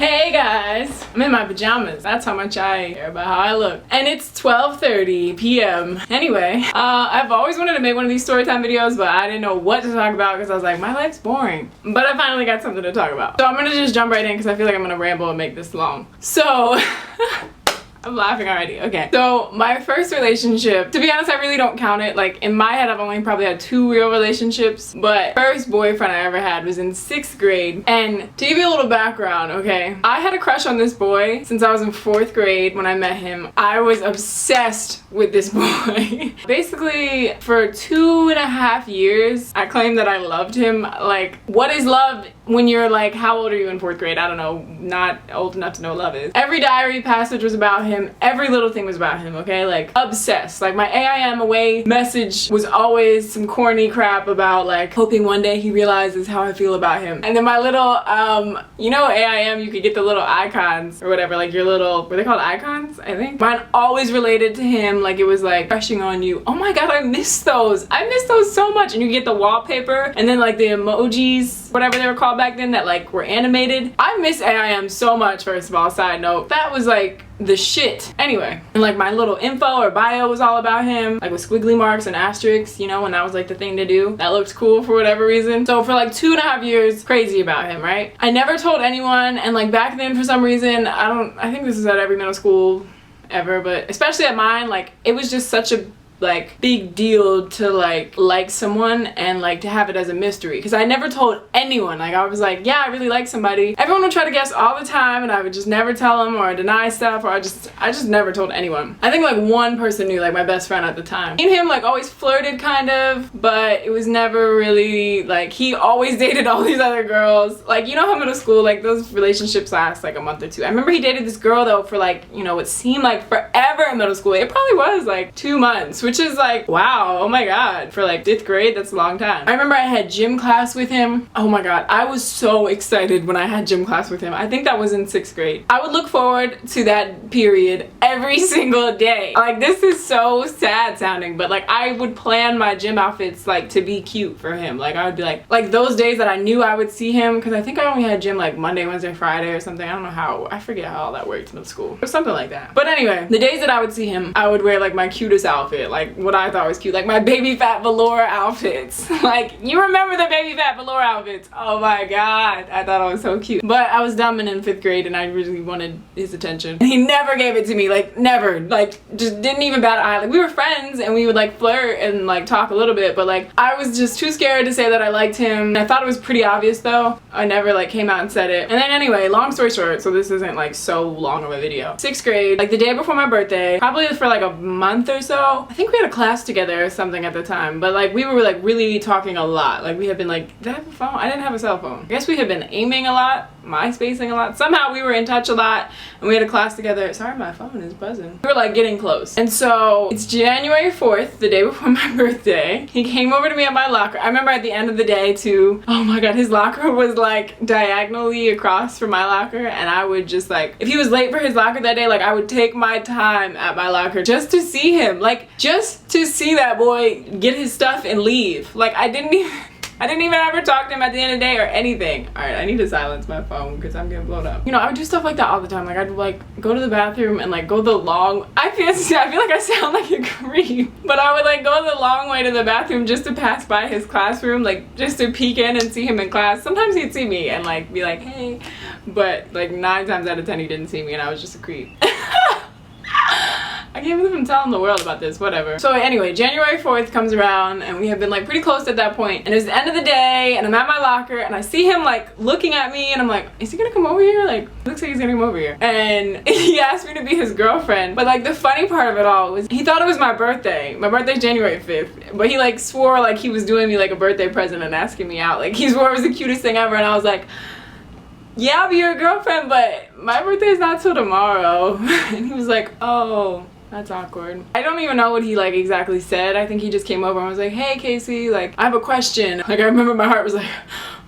Hey guys, I'm in my pajamas. That's how much I care about how I look. And it's 12:30 p.m. Anyway, I've always wanted to make one of these storytime videos, but I didn't know what to talk about because I was like, my life's boring. But I finally got something to talk about. So I'm gonna just jump right in because I feel like I'm gonna ramble and make this long. So, I'm laughing already. Okay. So my first relationship, to be honest, I really don't count it. Like in my head, I've only probably had 2 real relationships, but first boyfriend I ever had was in 6th grade. And to give you a little background, okay, I had a crush on this boy since I was in 4th grade when I met him. I was obsessed with this boy. Basically, for 2.5 years, I claimed that I loved him. Like, what is love when you're like, how old are you in 4th grade? I don't know, not old enough to know what love is. Every diary passage was about him. Every little thing was about him, okay? Like, obsessed. Like, my AIM away message was always some corny crap about like hoping one day he realizes how I feel about him. And then my little, you know, AIM, you could get the little icons or whatever, like your little, were they called icons? I think. Mine always related to him. Like, it was like crushing on you. Oh my god, I miss those. I miss those so much. And you get the wallpaper and then like the emojis, whatever they were called back then, that like were animated. I miss AIM so much, first of all. Side note, that was like the shit. Anyway, and like my little info or bio was all about him, like with squiggly marks and asterisks, you know, when that was like the thing to do. That looked cool for whatever reason. So for like 2.5 years, crazy about him, right? I never told anyone, and like back then for some reason, I think this is at every middle school ever, but especially at mine, like it was just such a like big deal to like someone and like to have it as a mystery, because I never told anyone. Like I was like, yeah, I really like somebody. Everyone would try to guess all the time and I would just never tell them or deny stuff, or I just never told anyone. I think like one person knew, like my best friend at the time. Me and him like always flirted kind of, but it was never really like, he always dated all these other girls. Like, you know how middle school, like those relationships last like a month or 2. I remember he dated this girl though for like, you know, what seemed like forever in middle school. It probably was like 2 months, which is like, wow, oh my god, for like 5th grade, that's a long time. I remember I had gym class with him. Oh my god, I was so excited when I had gym class with him. I think that was in 6th grade. I would look forward to that period every single day. Like, this is so sad sounding, but like I would plan my gym outfits like to be cute for him. Like I would be like those days that I knew I would see him, because I think I only had gym like Monday, Wednesday, Friday or something. I don't know how, I forget how all that worked in middle school or something like that. But anyway, the days that I would see him, I would wear like my cutest outfit, like what I thought was cute, like my baby fat velour outfits. Like, you remember the baby fat velour outfits? Oh my god, I thought I was so cute. But I was dumb and in 5th grade and I really wanted his attention. And he never gave it to me, like never, like just didn't even bat an eye. Like we were friends and we would like flirt and like talk a little bit, but like I was just too scared to say that I liked him. I thought it was pretty obvious though. I never like came out and said it. And then anyway, long story short, so this isn't like so long of a video. 6th grade, like the day before my birthday, probably for like a month or so, I think we had a class together or something at the time, but like we were like really talking a lot. Like we had been like, did I have a phone? I didn't have a cell phone. I guess we had been aiming a lot, MySpacing a lot. Somehow we were in touch a lot and we had a class together. Sorry, my phone is buzzing. We were like getting close. And so it's January 4th, the day before my birthday. He came over to me at my locker. I remember at the end of the day too, oh my god, his locker was like diagonally across from my locker, and I would just like, if he was late for his locker that day, like I would take my time at my locker just to see him, like just to see that boy get his stuff and leave. Like I didn't even ever talk to him at the end of the day or anything. Alright, I need to silence my phone because I'm getting blown up. You know, I would do stuff like that all the time. Like I'd like go to the bathroom and like go the long, I feel like I sound like a creep, but I would like go the long way to the bathroom just to pass by his classroom, like just to peek in and see him in class. Sometimes he'd see me and like be like, hey, but like 9 times out of 10 he didn't see me and I was just a creep. I can't believe I'm telling the world about this, whatever. So anyway, January 4th comes around and we have been like pretty close at that point. And it's the end of the day and I'm at my locker and I see him like looking at me and I'm like, is he gonna come over here? Like, looks like he's gonna come over here. And he asked me to be his girlfriend. But like the funny part of it all was he thought it was my birthday. My birthday's January 5th. But he like swore like he was doing me like a birthday present and asking me out. Like he swore it was the cutest thing ever, and I was like, yeah, I'll be your girlfriend, but my birthday is not till tomorrow. And he was like, oh, that's awkward. I don't even know what he like exactly said. I think he just came over and was like, hey Casey, like I have a question. Like I remember my heart was like,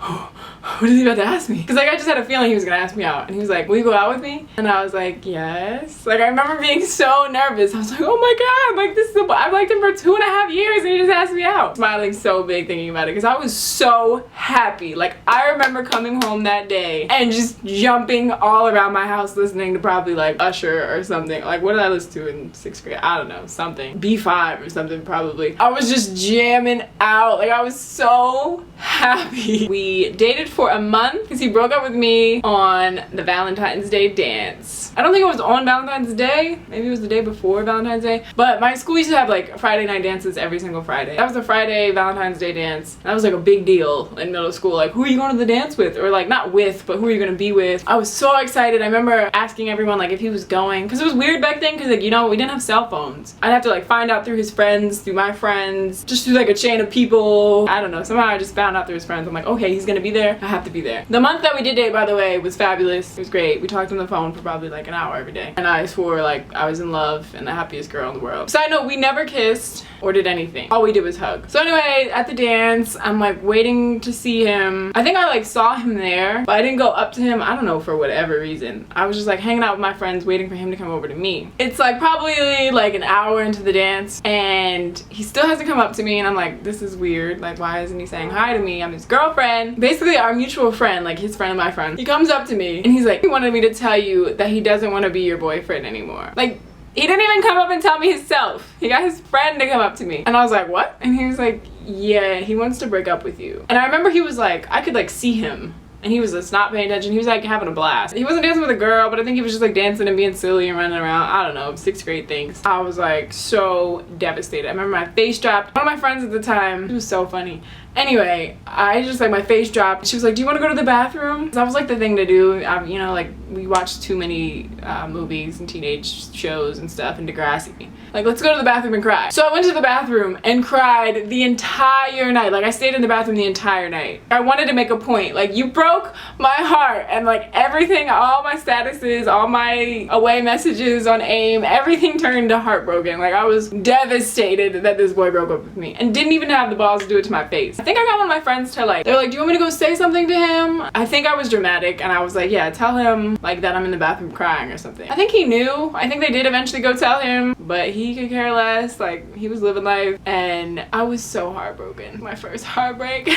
oh, what is he about to ask me? Because like I just had a feeling he was gonna ask me out, and he was like, will you go out with me? And I was like, yes. Like I remember being so nervous. I was like, oh my god, like this is I've liked him for 2.5 years and he just asked me out. Smiling so big thinking about it because I was so happy. Like I remember coming home that day and just jumping all around my house listening to probably like Usher or something. Like what did I listen to in 6th grade? I don't know, something. B5 or something probably. I was just jamming out. Like I was so happy. We dated for a month because he broke up with me on the Valentine's Day dance. I don't think it was on Valentine's Day. Maybe it was the day before Valentine's Day. But my school used to have like Friday night dances every single Friday. That was a Friday Valentine's Day dance. That was like a big deal in middle school. Like who are you going to the dance with? Or like not with, but who are you going to be with? I was so excited. I remember asking everyone like if he was going. Because it was weird back then because like you know we didn't have cell phones. I'd have to like find out through his friends, through my friends, just through like a chain of people. I don't know. Somehow I just found out through his friends. I'm like okay, he's going to be there. I have to be there. The month that we did date, by the way, was fabulous. It was great. We talked on the phone for probably like an hour every day. And I swore like I was in love and the happiest girl in the world. Side note, we never kissed or did anything. All we did was hug. So anyway, at the dance, I'm like waiting to see him. I think I like saw him there, but I didn't go up to him. I don't know, for whatever reason. I was just like hanging out with my friends waiting for him to come over to me. It's like probably like an hour into the dance and he still hasn't come up to me and I'm like, this is weird. Like why isn't he saying hi to me? I'm his girlfriend. Basically our mutual friend, like his friend and my friend. He comes up to me and he's like, he wanted me to tell you that he doesn't want to be your boyfriend anymore. Like he didn't even come up and tell me himself. He got his friend to come up to me. And I was like, what? And he was like, yeah, he wants to break up with you. And I remember he was like, I could like see him. And he was just not paying attention. He was like having a blast. He wasn't dancing with a girl, but I think he was just like dancing and being silly and running around. I don't know, 6th grade things. I was like so devastated. I remember my face dropped. One of my friends at the time, it was so funny. Anyway, I just like my face dropped. She was like, do you want to go to the bathroom? That was like the thing to do. You know, like we watched too many movies and teenage shows and stuff and Degrassi. Like, let's go to the bathroom and cry. So I went to the bathroom and cried the entire night. Like I stayed in the bathroom the entire night. I wanted to make a point. Like you broke my heart and like everything, all my statuses, all my away messages on AIM, everything turned to heartbroken. Like I was devastated that this boy broke up with me and didn't even have the balls to do it to my face. I think I got one of my friends to like, they're like, do you want me to go say something to him? I think I was dramatic and I was like, yeah, tell him like that I'm in the bathroom crying or something. I think he knew. I think they did eventually go tell him, but he could care less. Like he was living life and I was so heartbroken. My first heartbreak.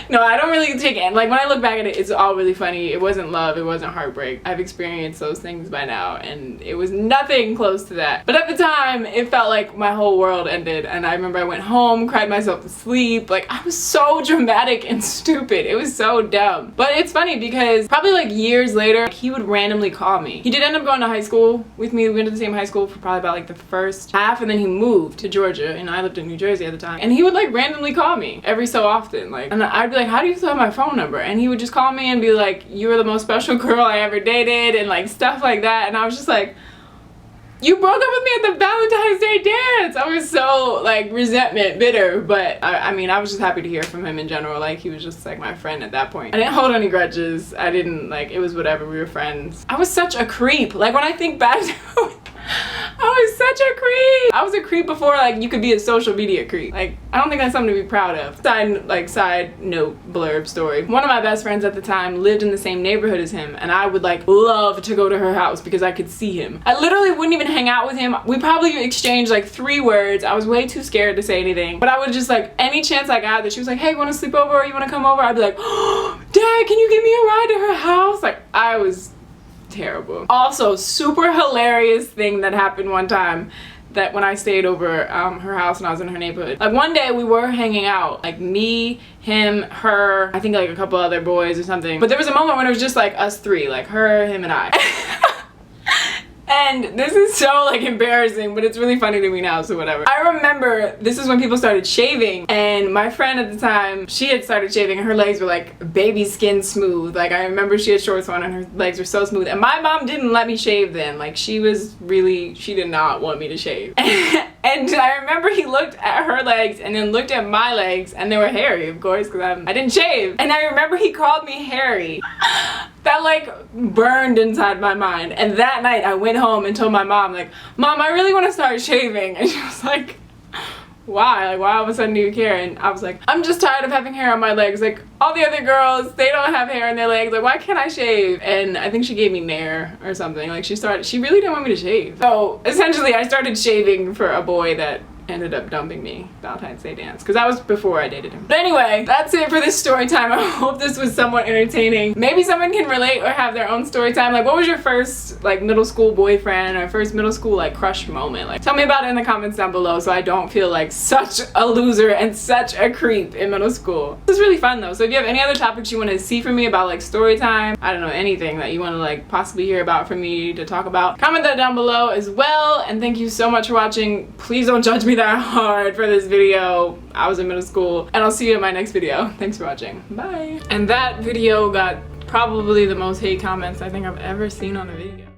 No, I don't really take it. Like when I look back at it, it's all really funny. It wasn't love, it wasn't heartbreak. I've experienced those things by now and it was nothing close to that. But at the time, it felt like my whole world ended and I remember I went home, cried myself to sleep. Like I was so dramatic and stupid. It was so dumb. But it's funny because probably like years later, he would randomly call me. He did end up going to high school with me. We went to the same high school for probably about like the first half and then he moved to Georgia and I lived in New Jersey at the time. And he would like randomly call me every so often. Like, and I'd be like, how do you still have my phone number? And he would just call me and be like, you were the most special girl I ever dated and like stuff like that. And I was just like, you broke up with me at the Valentine's Day dance. I was so like bitter, but I mean I was just happy to hear from him in general. Like he was just like my friend at that point. I didn't hold any grudges. I didn't like, it was whatever, we were friends. I was such a creep. Like when I think back to it, I was such a creep. I was a creep before like you could be a social media creep. Like I don't think that's something to be proud of. Side note blurb story. One of my best friends at the time lived in the same neighborhood as him and I would like love to go to her house because I could see him. I literally wouldn't even hang out with him. We probably exchanged like 3 words. I was way too scared to say anything. But I would just like, any chance I got that she was like, hey, you want to sleep over or you want to come over? I'd be like, oh, Dad, can you give me a ride to her house? Like I was terrible. Also, super hilarious thing that happened one time that when I stayed over her house and I was in her neighborhood. Like one day we were hanging out, like me, him, her, I think like a couple other boys or something. But there was a moment when it was just like us 3, like her, him, and I. And this is so like embarrassing, but it's really funny to me now, so whatever. I remember this is when people started shaving and my friend at the time, she had started shaving and her legs were like baby skin smooth. Like I remember she had shorts on and her legs were so smooth and my mom didn't let me shave then. Like she did not want me to shave. And I remember he looked at her legs and then looked at my legs and they were hairy, of course, because I didn't shave. And I remember he called me hairy. That like burned inside my mind. And that night I went home and told my mom, like, Mom, I really want to start shaving. And she was like, why? Like, why all of a sudden do you care? And I was like, I'm just tired of having hair on my legs. Like, all the other girls, they don't have hair on their legs. Like, why can't I shave? And I think she gave me nair or something. Like, she really didn't want me to shave. So essentially I started shaving for a boy that ended up dumping me Valentine's Day dance, because that was before I dated him. But anyway, that's it for this story time. I hope this was somewhat entertaining. Maybe someone can relate or have their own story time. Like, what was your first like middle school boyfriend or first middle school like crush moment? Like, tell me about it in the comments down below so I don't feel like such a loser and such a creep in middle school. This is really fun though. So if you have any other topics you want to see from me about like story time, I don't know, anything that you want to like possibly hear about from me to talk about, comment that down below as well. And thank you so much for watching. Please don't judge me that hard for this video. I was in middle school, and I'll see you in my next video. Thanks for watching. Bye. And that video got probably the most hate comments I think I've ever seen on a video.